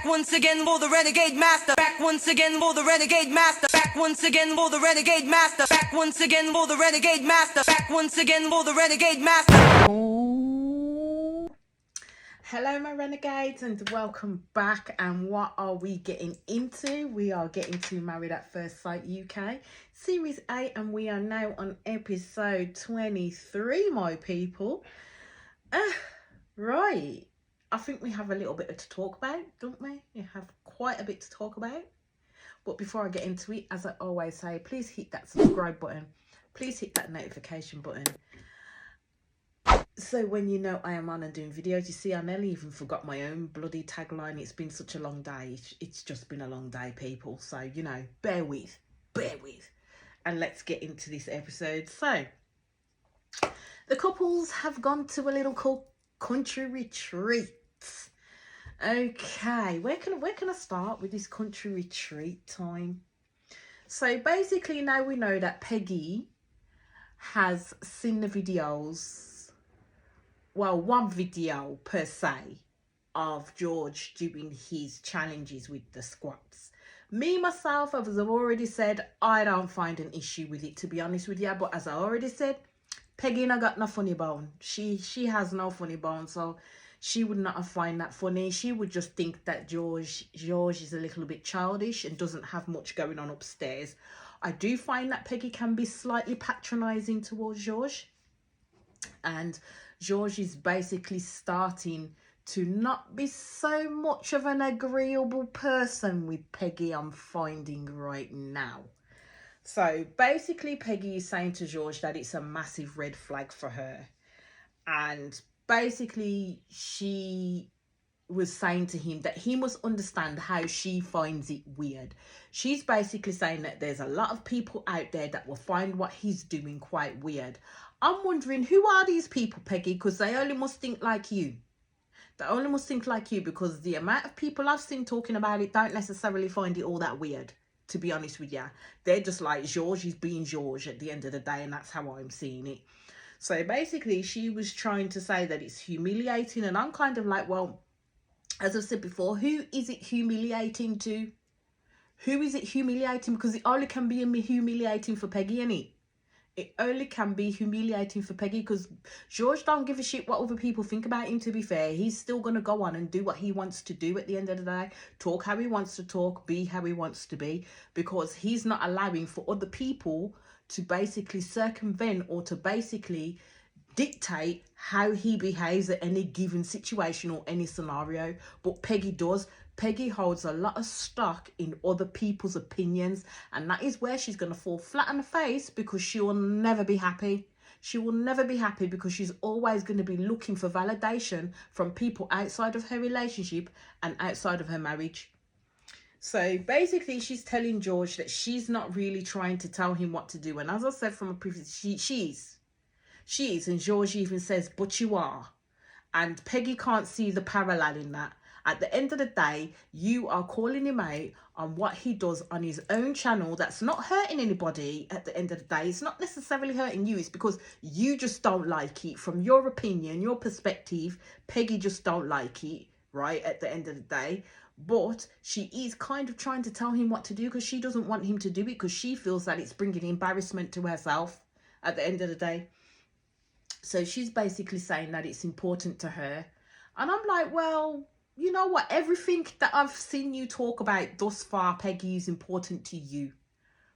once again for the renegade master. Back once again for the renegade master. Back once again for the renegade master. Back once again for the renegade master. Back once again for the renegade master. Hello my renegades and welcome back. And what are we getting into? We are getting to Married at First Sight UK Series 8 and we are now on episode 23, my people. Right, I think we have a little bit to talk about, don't we? We have quite a bit to talk about. But before I get into it, as I always say, please hit that subscribe button. Please hit that notification button. So when you know I am on and doing videos, you see I nearly even forgot my own bloody tagline. It's been such a long day. It's just been a long day, people. So, you know, bear with. And let's get into this episode. So, the couples have gone to a little country retreat. Okay, where can I start with this country retreat time? So basically now we know that Peggy has seen the videos. Well, one video per se of George doing his challenges with the squats. Me, myself, as I've already said, I don't find an issue with it, to be honest with you. But as I already said, Peggy ain't got no funny bone. She has no funny bone, so she would not find that funny. She would just think that George is a little bit childish and doesn't have much going on upstairs. I do find that Peggy can be slightly patronising towards George. And George is basically starting to not be so much of an agreeable person with Peggy, I'm finding right now. So basically Peggy is saying to George that it's a massive red flag for her. And basically she was saying to him that he must understand how she finds it weird. She's basically saying that there's a lot of people out there that will find what he's doing quite weird. I'm wondering, who are these people, Peggy? Because they only must think like you. They only must think like you, because the amount of people I've seen talking about it don't necessarily find it all that weird, to be honest with you. They're just like, George is being George at the end of the day, and that's how I'm seeing it. So basically, she was trying to say that it's humiliating, and I'm kind of like, well, as I've said before, who is it humiliating to? Who is it humiliating? Because it only can be humiliating for Peggy, innit? It only can be humiliating for Peggy, because George don't give a shit what other people think about him, to be fair. He's still going to go on and do what he wants to do at the end of the day. Talk how he wants to talk, be how he wants to be, because he's not allowing for other people to basically circumvent or to basically dictate how he behaves at any given situation or any scenario. But Peggy does. Peggy holds a lot of stock in other people's opinions, and that is where she's going to fall flat on the face, because she will never be happy. She will never be happy because she's always going to be looking for validation from people outside of her relationship and outside of her marriage. So basically she's telling George that she's not really trying to tell him what to do. And as I said from a previous, she is, and George even says, but you are. And Peggy can't see the parallel in that. At the end of the day, you are calling him out on what he does on his own channel that's not hurting anybody. At the end of the day, it's not necessarily hurting you. It's because you just don't like it. From your opinion, your perspective, Peggy just don't like it, right, at the end of the day. But she is kind of trying to tell him what to do, because she doesn't want him to do it, because she feels that it's bringing embarrassment to herself at the end of the day. So she's basically saying that it's important to her. And I'm like, well, you know what? Everything that I've seen you talk about thus far, Peggy, is important to you.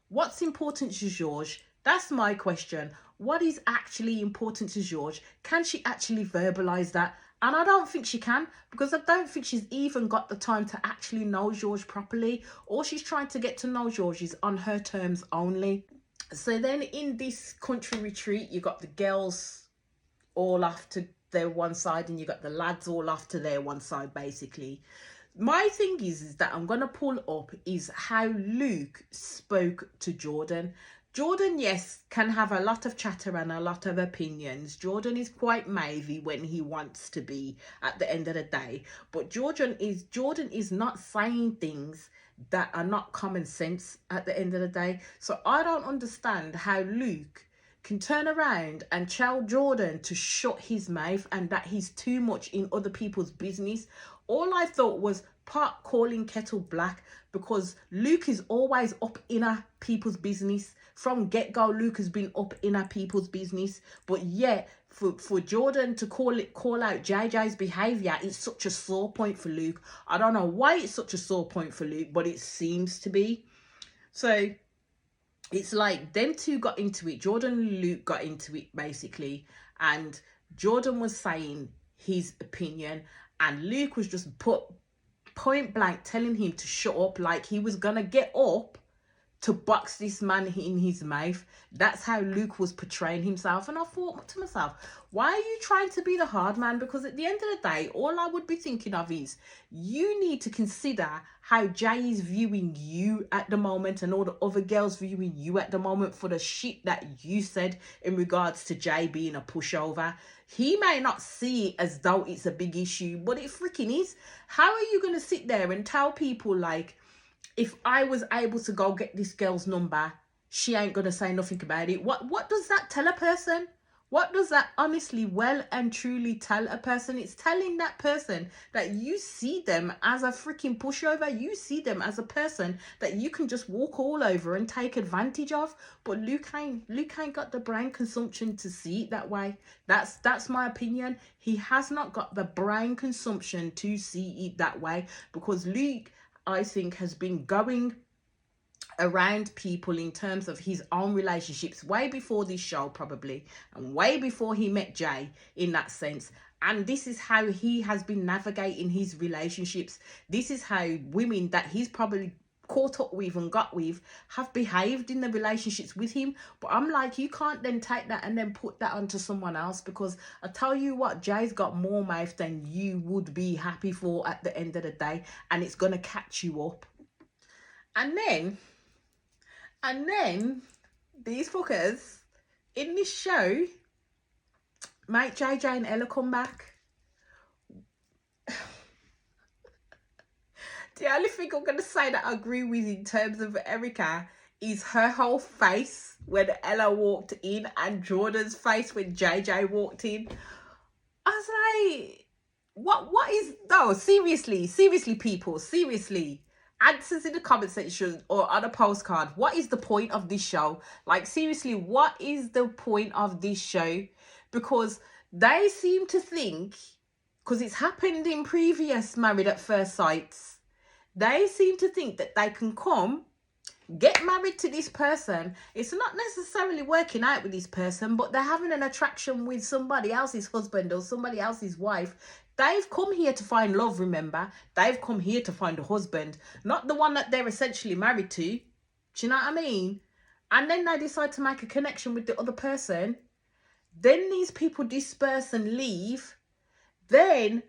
What's important to George? That's my question. What is actually important to George? Can she actually verbalise that? And I don't think she can, because I don't think she's even got the time to actually know George properly. All she's trying to get to know George is on her terms only. So then in this country retreat, you got the girls all off to their one side, and you got the lads all off to their one side, basically. My thing is that I'm going to pull up is how Luke spoke to Jordan. Jordan, yes, can have a lot of chatter and a lot of opinions. Jordan is quite mavy when he wants to be at the end of the day. But Jordan is not saying things that are not common sense at the end of the day. So I don't understand how Luke can turn around and tell Jordan to shut his mouth and that he's too much in other people's business. All I thought was, pot calling kettle black, because Luke is always up in our people's business. From get-go, Luke has been up in our people's business. But yet, for Jordan to call out JJ's behaviour, it's such a sore point for Luke. I don't know why it's such a sore point for Luke, but it seems to be. So it's like them two got into it. Jordan and Luke got into it, basically. And Jordan was saying his opinion, and Luke was just point blank telling him to shut up, like he was gonna get up to box this man in his mouth. That's how Luke was portraying himself. And I thought to myself, why are you trying to be the hard man? Because at the end of the day, all I would be thinking of is, you need to consider how Jay is viewing you at the moment, and all the other girls viewing you at the moment, for the shit that you said in regards to Jay being a pushover. He may not see it as though it's a big issue, but it freaking is. How are you going to sit there and tell people, like, if I was able to go get this girl's number, she ain't going to say nothing about it? What does that tell a person? What does that honestly, well and truly tell a person? It's telling that person that you see them as a freaking pushover. You see them as a person that you can just walk all over and take advantage of. But Luke ain't got the brain consumption to see it that way. That's my opinion. He has not got the brain consumption to see it that way, because Luke, I think, has been going around people in terms of his own relationships way before this show, probably, and way before he met Jay, in that sense. And this is how he has been navigating his relationships. This is how women that he's probably caught up with and got with have behaved in the relationships with him. But I'm like, you can't then take that and then put that onto someone else, because I tell you what, Jay's got more mouth than you would be happy for at the end of the day, and it's gonna catch you up. And then these fuckers in this show make JJ and Ella come back. The only thing I'm going to say that I agree with in terms of Erica is her whole face when Ella walked in, and Jordan's face when JJ walked in. I was like, what is... No, seriously, people, seriously. Answers in the comment section or on a postcard. What is the point of this show? Like, seriously, what is the point of this show? Because they seem to think, because it's happened in previous Married at First Sights, they seem to think that they can come, get married to this person. It's not necessarily working out with this person, but they're having an attraction with somebody else's husband or somebody else's wife. They've come here to find love, remember? They've come here to find a husband, not the one that they're essentially married to. Do you know what I mean? And then they decide to make a connection with the other person. Then these people disperse and leave. Then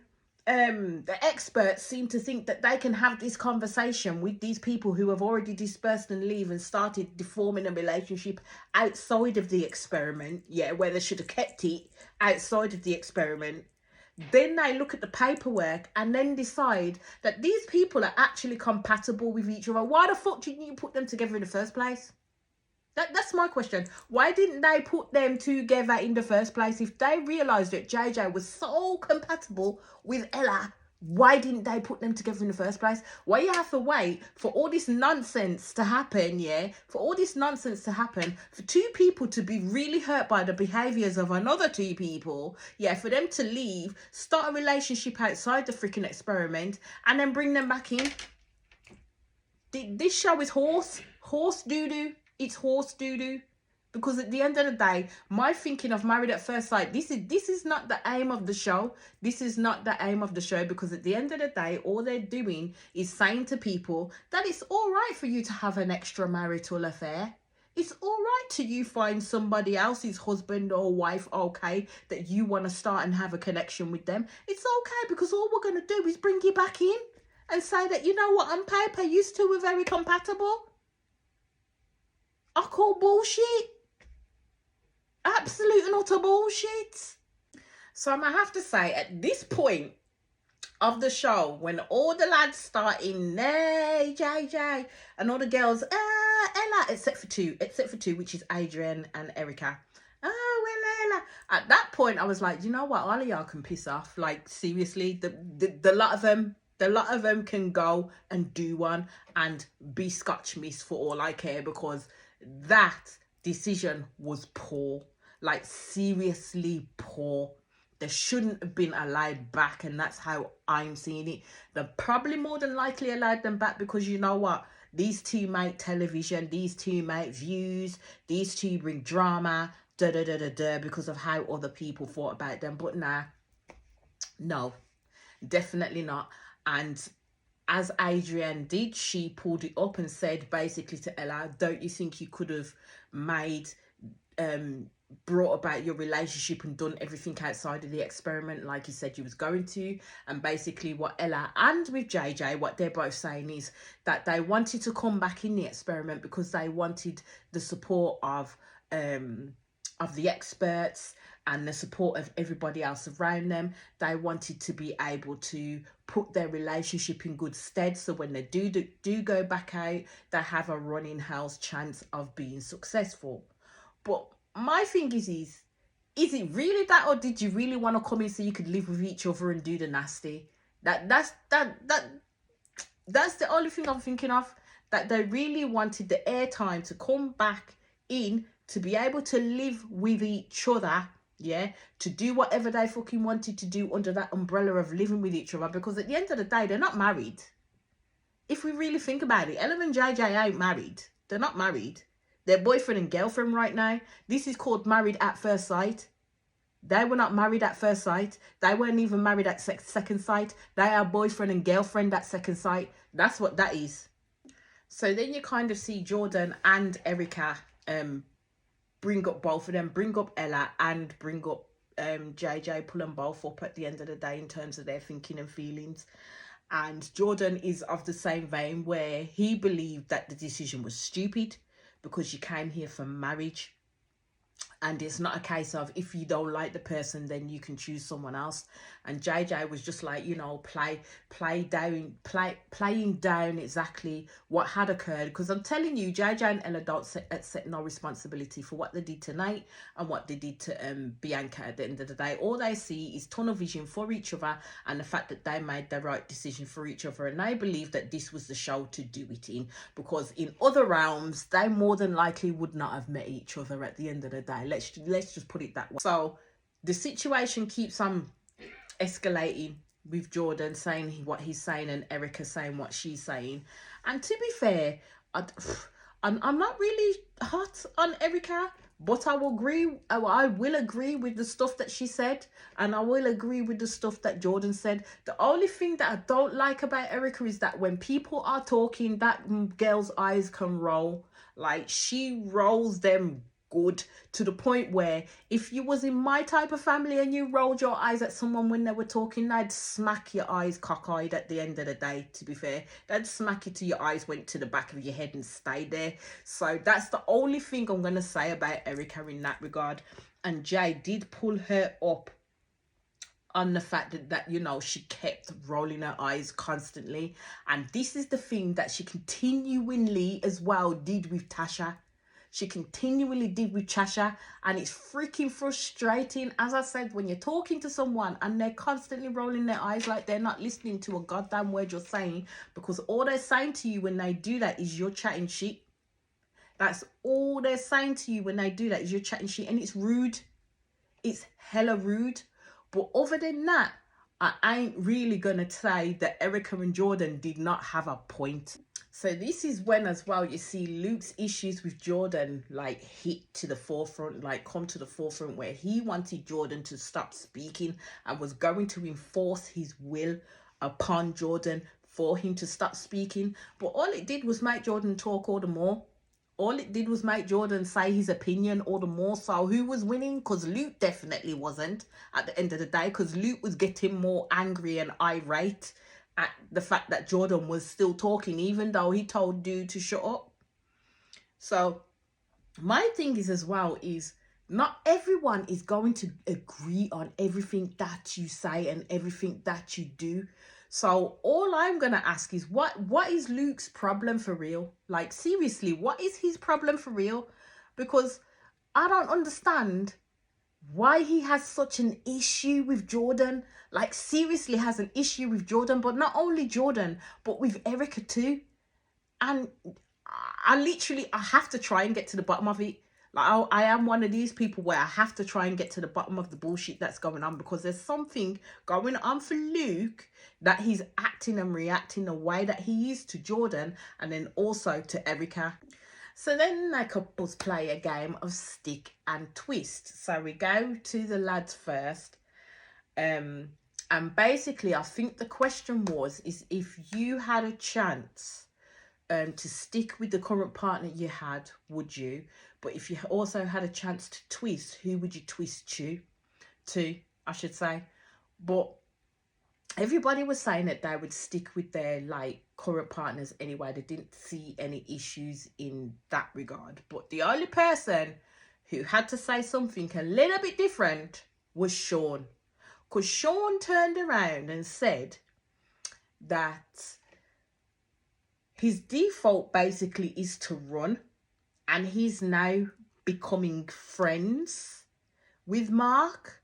the experts seem to think that they can have this conversation with these people who have already dispersed and leave and started deforming a relationship outside of the experiment. Yeah, where they should have kept it outside of the experiment. Then they look at the paperwork and then decide that these people are actually compatible with each other. Why the fuck didn't you put them together in the first place? That's my question. Why didn't they put them together in the first place? If they realised that JJ was so compatible with Ella, why didn't they put them together in the first place? Why you have to wait for all this nonsense to happen, yeah? For all this nonsense to happen, for two people to be really hurt by the behaviours of another two people, yeah, for them to leave, start a relationship outside the freaking experiment, and then bring them back in. This show is horse doo-doo. It's horse doo-doo. Because at the end of the day, my thinking of Married at First Sight, this is not the aim of the show. This is not the aim of the show, because at the end of the day, all they're doing is saying to people that it's all right for you to have an extramarital affair. It's all right to you find somebody else's husband or wife, okay, that you want to start and have a connection with them. It's okay, because all we're going to do is bring you back in and say that, you know what, on paper, you two were very compatible. I call bullshit. Absolute and utter bullshit. So I'm going to have to say, at this point of the show, when all the lads start in, nay, JJ, and all the girls, Ella, except for two, which is Adrian and Erica. Oh, well, Ella. At that point, I was like, you know what, all of y'all can piss off. Like, seriously, the lot of them, The lot of them can go and do one and be Scotch Miss for all I care, because that decision was poor. Like, seriously poor. They shouldn't have been allowed back, and that's how I'm seeing it. They're probably more than likely allowed them back because, you know what? These two make television, these two make views, these two bring drama, because of how other people thought about them. But nah, no, definitely not. And as Adrienne did, she pulled it up and said basically to Ella, don't you think you could have made brought about your relationship and done everything outside of the experiment like you said you was going to? And basically what Ella and with JJ, what they're both saying is that they wanted to come back in the experiment because they wanted the support of the experts and the support of everybody else around them. They wanted to be able to put their relationship in good stead, so when they do go back out, they have a running hell's chance of being successful. But my thing is it really that, or did you really want to come in so you could live with each other and do the nasty? That's the only thing I'm thinking of, that they really wanted the airtime to come back in to be able to live with each other, yeah, to do whatever they fucking wanted to do under that umbrella of living with each other. Because at the end of the day, they're not married. If we really think about it, Ella and JJ ain't married. They're not married. They're boyfriend and girlfriend right now. This is called married at first sight. They were not married at first sight. They weren't even married at second sight. They are boyfriend and girlfriend at second sight. That's what that is. So then you kind of see Jordan and Erica bring up both of them, bring up Ella and bring up JJ, pull them both up at the end of the day in terms of their thinking and feelings. And Jordan is of the same vein, where he believed that the decision was stupid because you came here for marriage. And it's not a case of if you don't like the person, then you can choose someone else. And JJ was just like, you know, playing down exactly what had occurred. Because I'm telling you, JJ and Ella don't accept no responsibility for what they did tonight and what they did to Bianca at the end of the day. All they see is tunnel vision for each other and the fact that they made the right decision for each other. And they believe that this was the show to do it in, because in other realms, they more than likely would not have met each other at the end of the day. Let's just put it that way. So the situation keeps on escalating with Jordan saying what he's saying and Erica saying what she's saying. And to be fair, I'm not really hot on Erica, but I will agree with the stuff that she said, and I will agree with the stuff that Jordan said. The only thing that I don't like about Erica is that when people are talking, that girl's eyes can roll. Like, she rolls them good, to the point where if you was in my type of family and you rolled your eyes at someone when they were talking, they'd smack your eyes cockeyed at the end of the day. To be fair, they'd smack you till your eyes went to the back of your head and stayed there. So that's the only thing I'm going to say about Erica in that regard. And Jay did pull her up on the fact that you know, she kept rolling her eyes constantly. And this is the thing that she continually as well did with Tasha. She continually did with Tasha, and it's freaking frustrating. As I said, when you're talking to someone and they're constantly rolling their eyes like they're not listening to a goddamn word you're saying, because all they're saying to you when they do that is you're chatting shit. That's all they're saying to you when they do that, is you're chatting shit, and it's rude. It's hella rude. But other than that, I ain't really gonna say that Erica and Jordan did not have a point. So this is when as well you see Luke's issues with Jordan like hit to the forefront, like come to the forefront, where he wanted Jordan to stop speaking and was going to enforce his will upon Jordan for him to stop speaking. But all it did was make Jordan talk all the more. All it did was make Jordan say his opinion all the more. So who was winning? Because Luke definitely wasn't at the end of the day, because Luke was getting more angry and irate at the fact that Jordan was still talking, even though he told dude to shut up. So my thing is as well is not everyone is going to agree on everything that you say and everything that you do. So all I'm going to ask is what is Luke's problem for real? Like, seriously, what is his problem for real? Because I don't understand why he has such an issue with Jordan. Like, seriously has an issue with Jordan, but not only Jordan, but with Erica too. And I have to try and get to the bottom of it. Like, I am one of these people where I have to try and get to the bottom of the bullshit that's going on, because there's something going on for Luke, that he's acting and reacting the way that he is to Jordan, and then also to Erica. So then the couples play a game of stick and twist. So we go to the lads first. And basically I think the question is if you had a chance to stick with the current partner you had, would you? But if you also had a chance to twist, who would you twist to, I should say. But everybody was saying that they would stick with their like current partners anyway. They didn't see any issues in that regard. But the only person who had to say something a little bit different was Sean. Because Sean turned around and said that his default basically is to run, and he's now becoming friends with Mark.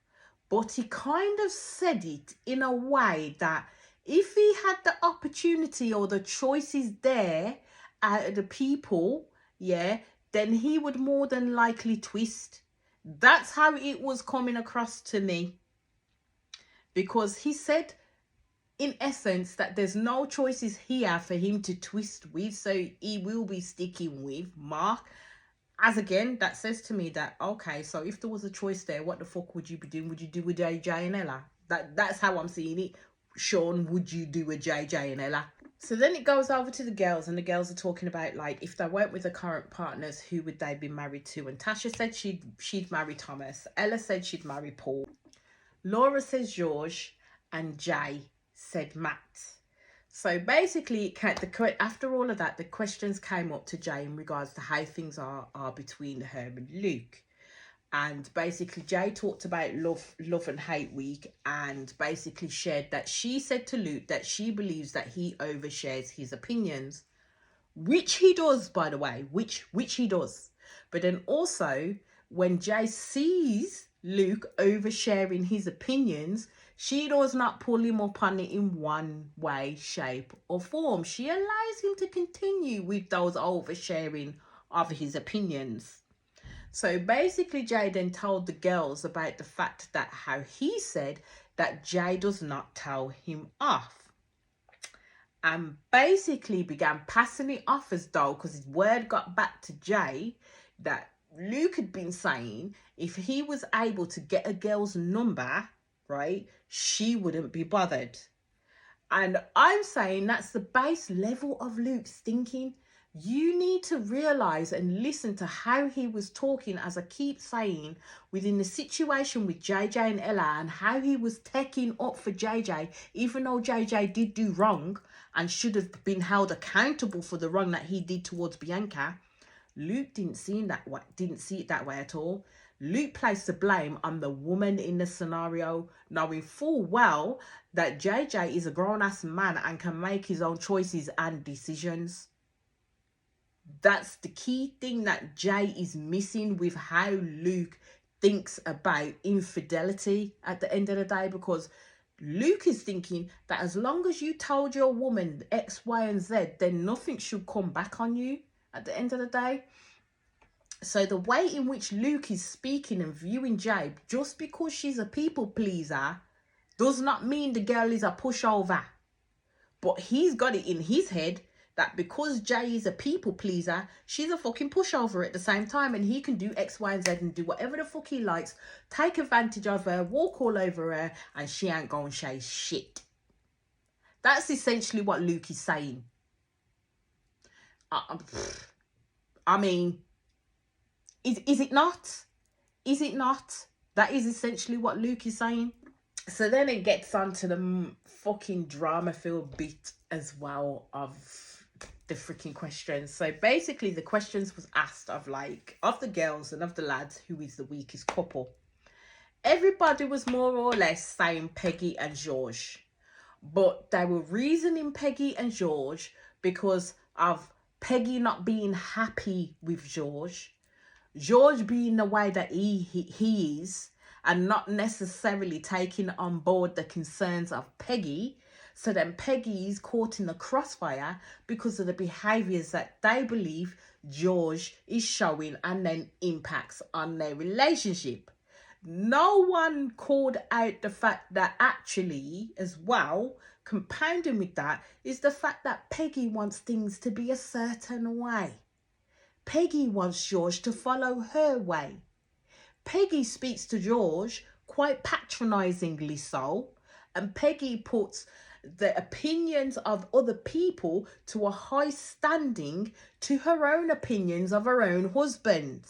But he kind of said it in a way that if he had the opportunity or the choices there out of the people, yeah, then he would more than likely twist. That's how it was coming across to me. Because he said, in essence, that there's no choices here for him to twist with, so he will be sticking with Mark. As again, that says to me that, okay, so if there was a choice there, what the fuck would you be doing? Would you do a JJ and Ella? That's how I'm seeing it. Sean, would you do a JJ and Ella? So then it goes over to the girls, and the girls are talking about, like, if they weren't with the current partners, who would they be married to? And Tasha said she'd marry Thomas. Ella said she'd marry Paul. Laura says George, and Jay said Matt. So basically, after all of that, the questions came up to Jay in regards to how things are between her and Luke. And basically, Jay talked about love and hate week, and basically shared that she said to Luke that she believes that he overshares his opinions, which he does, by the way, which he does. But then also, when Jay sees Luke oversharing his opinions, she does not pull him up on it in one way, shape or form. She allows him to continue with those oversharing of his opinions. So basically, Jay then told the girls about the fact that how he said that Jay does not tell him off. And basically began passing it off as though, because his word got back to Jay, that Luke had been saying if he was able to get a girl's number, right, she wouldn't be bothered. And I'm saying that's the base level of Luke's thinking. You need to realize and listen to how he was talking, as I keep saying, within the situation with JJ and Ella, and how he was taking up for JJ, even though JJ did do wrong and should have been held accountable for the wrong that he did towards Bianca. Luke didn't see it that way at all. Luke placed the blame on the woman in the scenario, knowing full well that JJ is a grown-ass man and can make his own choices and decisions. That's the key thing that Jay is missing with how Luke thinks about infidelity at the end of the day, because Luke is thinking that as long as you told your woman X, Y, and Z, then nothing should come back on you at the end of the day. So the way in which Luke is speaking and viewing Jay, just because she's a people pleaser, does not mean the girl is a pushover. But he's got it in his head that because Jay is a people pleaser, she's a fucking pushover at the same time, and he can do X, Y, and Z and do whatever the fuck he likes, take advantage of her, walk all over her, and she ain't gonna say shit. That's essentially what Luke is saying. I mean, is it not? Is it not? That is essentially what Luke is saying. So then it gets on to the fucking drama-filled bit as well of the freaking questions. So basically the questions was asked of the girls and of the lads, who is the weakest couple. Everybody was more or less saying Peggy and George. But they were reasoning Peggy and George because of Peggy not being happy with George being the way that he is, and not necessarily taking on board the concerns of Peggy. So then Peggy is caught in the crossfire because of the behaviours that they believe George is showing and then impacts on their relationship. No one called out the fact that actually, as well, compounding with that, is the fact that Peggy wants things to be a certain way. Peggy wants George to follow her way. Peggy speaks to George quite patronisingly so, and Peggy puts the opinions of other people to a high standing to her own opinions of her own husband.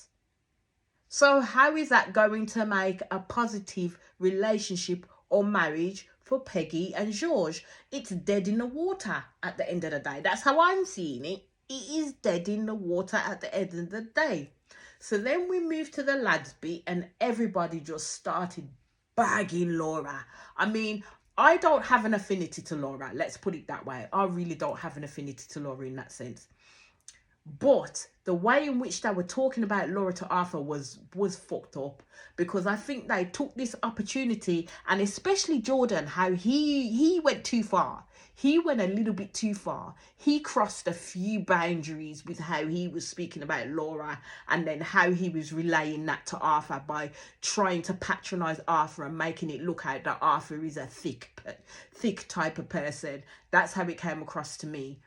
So how is that going to make a positive relationship or marriage for Peggy and George? It's dead in the water at the end of the day. That's how I'm seeing it. It is dead in the water at the end of the day. So then we moved to the lads bit and everybody just started bagging Laura. I mean, I don't have an affinity to Laura. Let's put it that way. I really don't have an affinity to Laura in that sense. But the way in which they were talking about Laura to Arthur was fucked up, because I think they took this opportunity, and especially Jordan, how he went too far. He went a little bit too far. He crossed a few boundaries with how he was speaking about Laura, and then how he was relaying that to Arthur by trying to patronise Arthur and making it look out that Arthur is a thick type of person. That's how it came across to me.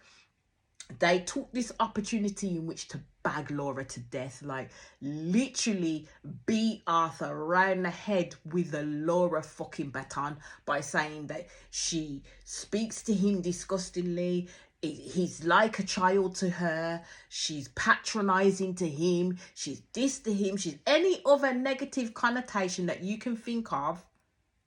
They took this opportunity in which to bag Laura to death, like literally beat Arthur around the head with a Laura fucking baton by saying that she speaks to him disgustingly. He's like a child to her. She's patronising to him. She's this to him. She's any other negative connotation that you can think of.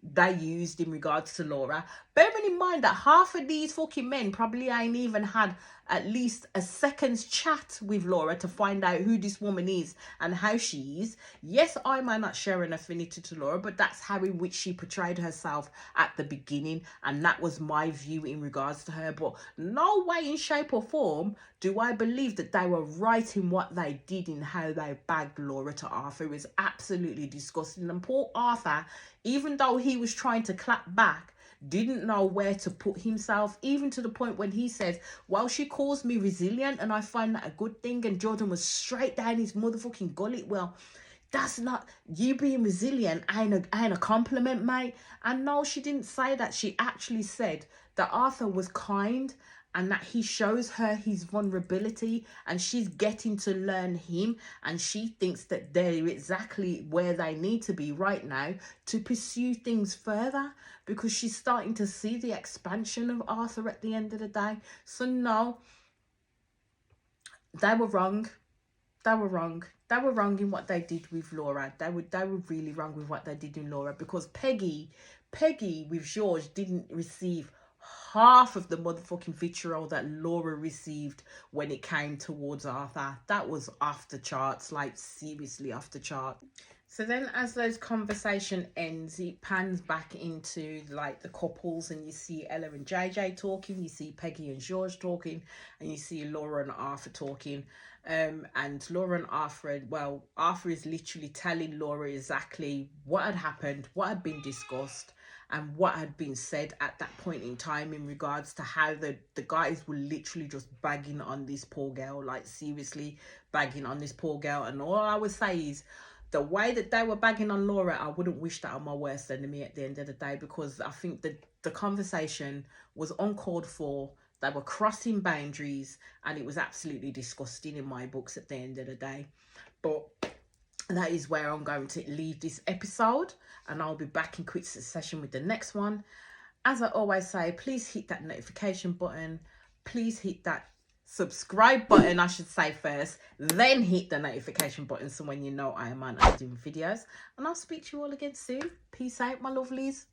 They used in regards to Laura. Bearing in mind that half of these fucking men probably ain't even had at least a second's chat with Laura to find out who this woman is and how she is. Yes, I might not share an affinity to Laura, but that's how in which she portrayed herself at the beginning, and that was my view in regards to her. But no way in shape or form do I believe that they were right in what they did in how they bagged Laura to Arthur. It was absolutely disgusting. And poor Arthur, even though he was trying to clap back, didn't know where to put himself, even to the point when he says, well, she calls me resilient and I find that a good thing, and Jordan was straight down his motherfucking gullet. Well, that's not, you being resilient ain't a compliment, mate. And no, she didn't say that. She actually said that Arthur was kind and that he shows her his vulnerability, and she's getting to learn him, and she thinks that they're exactly where they need to be right now to pursue things further, because she's starting to see the expansion of Arthur at the end of the day. So no, they were wrong. They were wrong. They were wrong in what they did with Laura. They were really wrong with what they did in Laura, because Peggy with George didn't receive half of the motherfucking vitriol that Laura received when it came towards Arthur. That was off the charts, like seriously off the chart. So then as those conversation ends, it pans back into like the couples, and you see Ella and JJ talking, you see Peggy and George talking, and you see Laura and Arthur talking. And Laura and Arthur, well, Arthur is literally telling Laura exactly what had happened, what had been discussed, and what had been said at that point in time in regards to how the guys were literally just bagging on this poor girl, like seriously bagging on this poor girl. And all I would say is, the way that they were bagging on Laura, I wouldn't wish that on my worst enemy at the end of the day, because I think that the conversation was uncalled for. They were crossing boundaries, and it was absolutely disgusting in my books at the end of the day. But that is where I'm going to leave this episode, and I'll be back in quick succession with the next one. As I always say, please hit that notification button. Please hit that subscribe button, I should say first, then hit the notification button so when you know I am on doing videos. And I'll speak to you all again soon. Peace out, my lovelies.